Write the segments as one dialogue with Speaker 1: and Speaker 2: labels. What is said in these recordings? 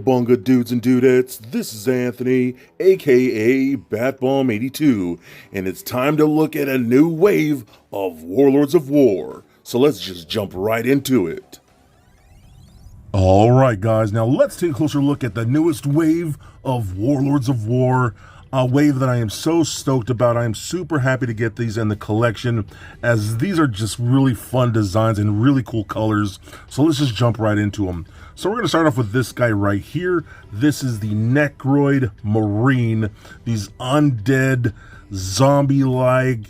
Speaker 1: Cowabunga dudes and dudettes, this is Anthony, aka Batbomb82, and it's time to look at a new wave of Warlords of Wor. So let's just jump right into it. Alright guys, now let's take a closer look at the newest wave of Warlords of Wor. A wave that I am so stoked about. I am super happy to get these in the collection, as these are just really fun designs and really cool colors. So let's just jump right into them. So we're going to start off with this guy right here. This is the Necroid Marine. These undead, zombie-like,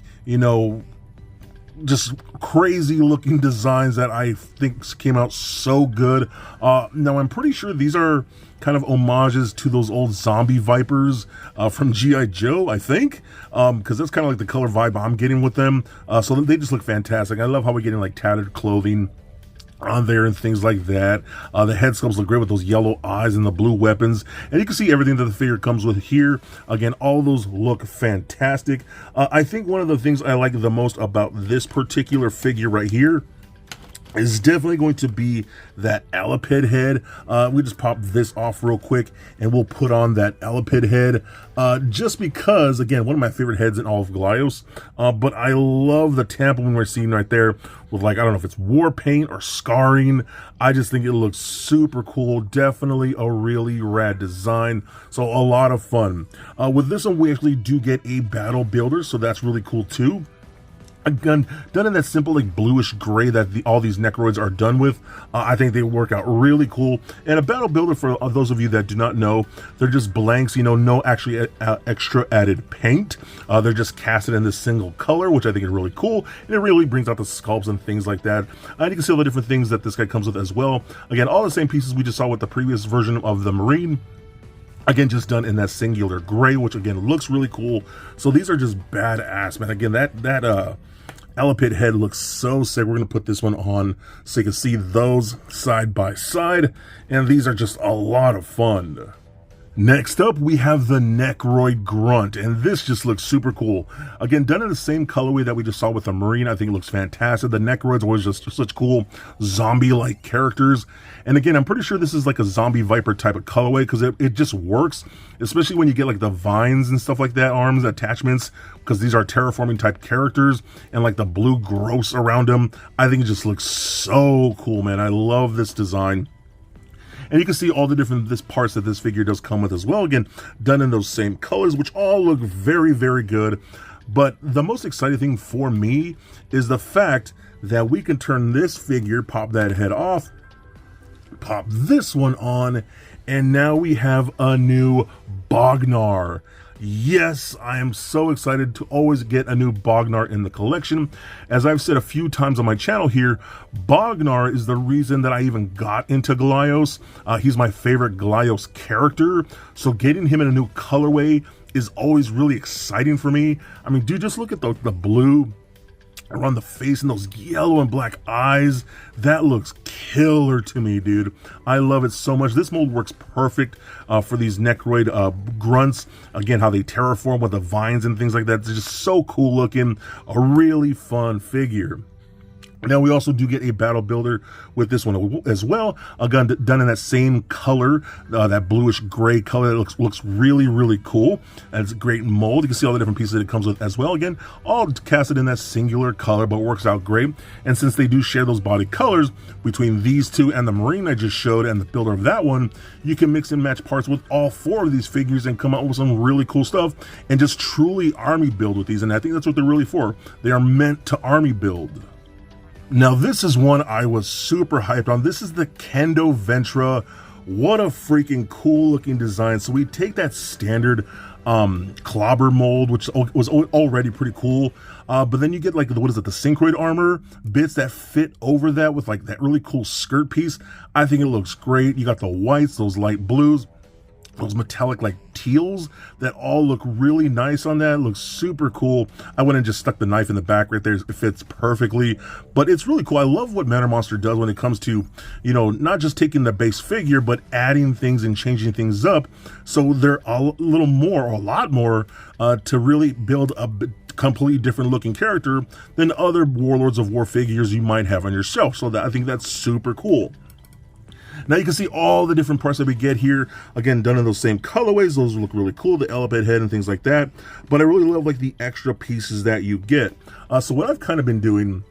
Speaker 1: just crazy looking designs that I think came out so good. Now I'm pretty sure these are kind of homages to those old zombie vipers from G.I. Joe, I think, because that's kind of like the color vibe I'm getting with them. So they just look fantastic. I love how we're getting like tattered clothing on there and things like that. The head sculpts look great with those yellow eyes and the blue weapons, and you can see everything that the figure comes with here. Again, all those look fantastic. I think one of the things I like the most about this particular figure right here is definitely going to be that Elipid head. We just pop this off real quick and we'll put on that Elipid head, just because, again, one of my favorite heads in all of Glyos. But I love the temple when we're seeing right there with, like, I don't know if it's war paint or scarring. I just think it looks super cool. Definitely a really rad design. So a lot of fun. With this one, we actually do get a battle builder, so that's really cool too. Again, done in that simple like bluish gray that all these Necroids are done with. I think they work out really cool. And a battle builder, for those of you that do not know, they're just blanks, no actually extra added paint. They're just casted in this single color, which I think is really cool. And it really brings out the sculpts and things like that. And you can see all the different things that this guy comes with as well. Again, all the same pieces we just saw with the previous version of the Marine. Again, just done in that singular gray, which again looks really cool. So these are just badass, man. Again, that Elipid head looks so sick. We're going to put this one on so you can see those side by side. And these are just a lot of fun. Next up, we have the Necroid Grunt, and this just looks super cool. Again, done in the same colorway that we just saw with the Marine. I think it looks fantastic. The Necroids are always just such cool zombie-like characters. And again, I'm pretty sure this is like a zombie viper type of colorway, because it just works, especially when you get like the vines and stuff like that, arms, attachments, because these are terraforming type characters, and like the blue gross around them. I think it just looks so cool, man. I love this design. And you can see all the different parts that this figure does come with as well. Again, done in those same colors, which all look very, very good. But the most exciting thing for me is the fact that we can turn this figure, pop that head off, pop this one on, and now we have a new Bognar. Yes, I am so excited to always get a new Bognar in the collection. As I've said a few times on my channel here, Bognar is the reason that I even got into Glyos. He's my favorite Glyos character, so getting him in a new colorway is always really exciting for me. I mean, dude, just look at the blue around the face and those yellow and black eyes. That looks killer to me, dude. I love it so much. This mold works perfect for these Necroid grunts. Again, how they terraform with the vines and things like that. It's just so cool looking. A really fun figure. Now we also do get a battle builder with this one as well. Again, done in that same color, that bluish gray color. That looks really, really cool. And it's a great mold. You can see all the different pieces that it comes with as well. Again, all casted in that singular color, but works out great. And since they do share those body colors between these two and the Marine I just showed and the builder of that one, you can mix and match parts with all four of these figures and come out with some really cool stuff and just truly army build with these. And I think that's what they're really for. They are meant to army build. Now this is one I was super hyped on. This is the Kendo Ventra. What a freaking cool looking design. So we take that standard clobber mold, which was already pretty cool, but then you get like the Synchroid armor bits that fit over that with like that really cool skirt piece. I think it looks great. You got the whites, those light blues, those metallic like teals that all look really nice on that. It looks super cool. I went and just stuck the knife in the back right there. It fits perfectly, but it's really cool. I love what Manor Monster does when it comes to, not just taking the base figure, but adding things and changing things up. So they're a little more, or a lot more, to really build a completely different looking character than other Warlords of Wor figures you might have on your shelf. So I think that's super cool. Now you can see all the different parts that we get here, again, done in those same colorways. Those look really cool, the elephant head and things like that. But I really love like the extra pieces that you get. So what I've kind of been doing,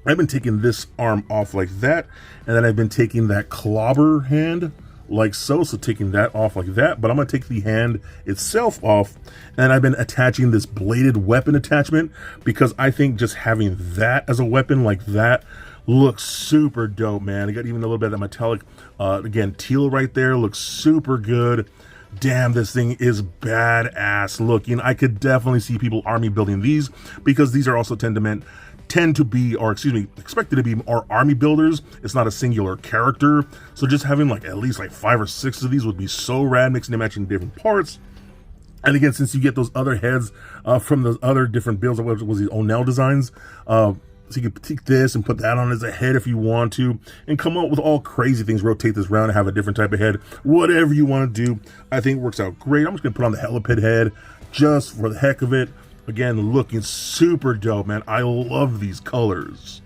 Speaker 1: I've been taking this arm off like that, and then I've been taking that clobber hand like so, taking that off like that, but I'm gonna take the hand itself off, and I've been attaching this bladed weapon attachment because I think just having that as a weapon like that looks super dope, man. I got even a little bit of that metallic, again, teal right there, looks super good. Damn, this thing is badass looking. I could definitely see people army building these because these are also tend to be, or excuse me, expected to be our army builders. It's not a singular character. So just having like at least like 5 or 6 of these would be so rad, mixing and matching different parts. And again, since you get those other heads from those other different builds, what was these O'Neill designs, so you can take this and put that on as a head if you want to, and come up with all crazy things, rotate this around and have a different type of head, whatever you want to do. I think it works out great. I'm just gonna put on the heliped head just for the heck of it. Again, looking super dope, man. I love these colors.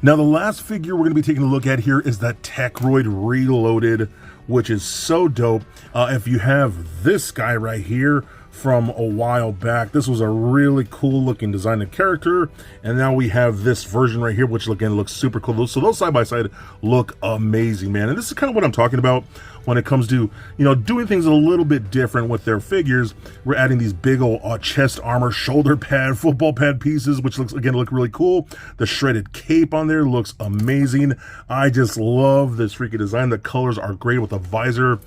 Speaker 1: Now, the last figure we're gonna be taking a look at here is that Techroid Reloaded, which is so dope. If you have this guy right here from a while back, this was a really cool looking design and character, and now we have this version right here, which again looks super cool. So those side by side look amazing, man. And this is kind of what I'm talking about when it comes to, you know, doing things a little bit different with their figures. We're adding these big old chest armor, shoulder pad, football pad pieces, which look really cool. The shredded cape on there looks amazing. I just love this freaking design. The colors are great with the visor.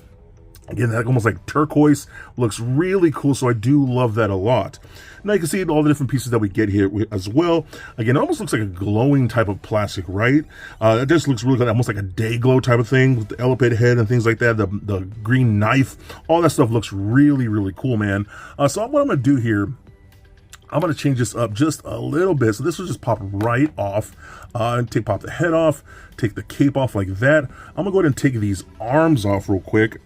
Speaker 1: Again, that almost like turquoise looks really cool, so I do love that a lot. Now you can see all the different pieces that we get here as well. Again, it almost looks like a glowing type of plastic, right? It just looks really good, almost like a day glow type of thing with the elevated head and things like that. The green knife, all that stuff looks really, really cool, man. So what I'm gonna do here, I'm gonna change this up just a little bit. So this will just pop right off. Pop the head off, take the cape off like that. I'm gonna go ahead and take these arms off real quick.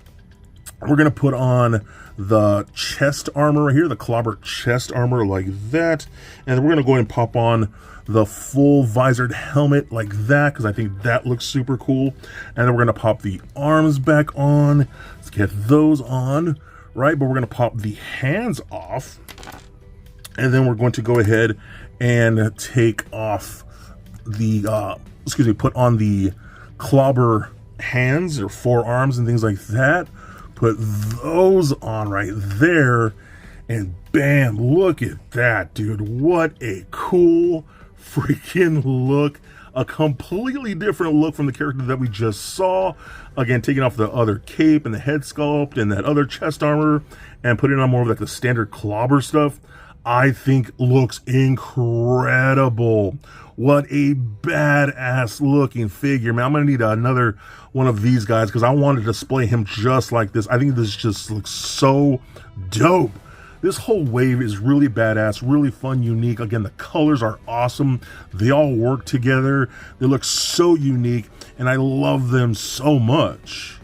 Speaker 1: We're gonna put on the chest armor right here, the clobber chest armor like that. And then we're gonna go ahead and pop on the full visored helmet like that, because I think that looks super cool. And then we're gonna pop the arms back on. Let's get those on, right? But we're gonna pop the hands off. And then we're going to go ahead and take off the, put on the clobber hands or forearms and things like that. Put those on right there, and bam, look at that, dude. What a cool freaking look. A completely different look from the character that we just saw. Again, taking off the other cape and the head sculpt and that other chest armor and putting on more of like the standard clobber stuff, I think looks incredible. What a badass looking figure, man. I'm gonna need another one of these guys because I want to display him just like this. I think this just looks so dope. This whole wave is really badass, really fun, unique. Again, the colors are awesome. They all work together. They look so unique, and I love them so much.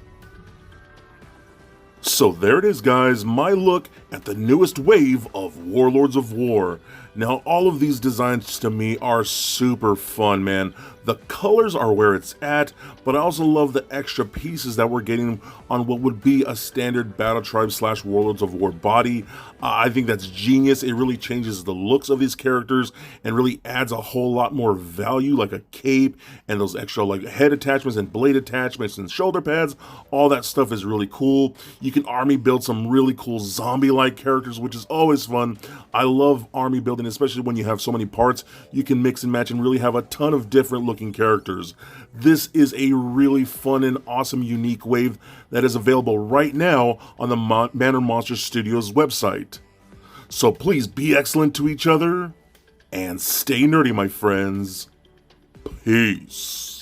Speaker 1: So there it is, guys, my look at the newest wave of Warlords of Wor. Now, all of these designs to me are super fun, man. The colors are where it's at, but I also love the extra pieces that we're getting on what would be a standard Battle Tribe / Warlords of Wor body. I think that's genius. It really changes the looks of these characters and really adds a whole lot more value, like a cape and those extra like head attachments and blade attachments and shoulder pads. All that stuff is really cool. You can army build some really cool zombie-like characters, which is always fun. I love army building, especially when you have so many parts. You can mix and match and really have a ton of different looking characters. This is a really fun and awesome unique wave that is available right now on the Manor Monsters Studios website. So please be excellent to each other and stay nerdy, my friends. Peace.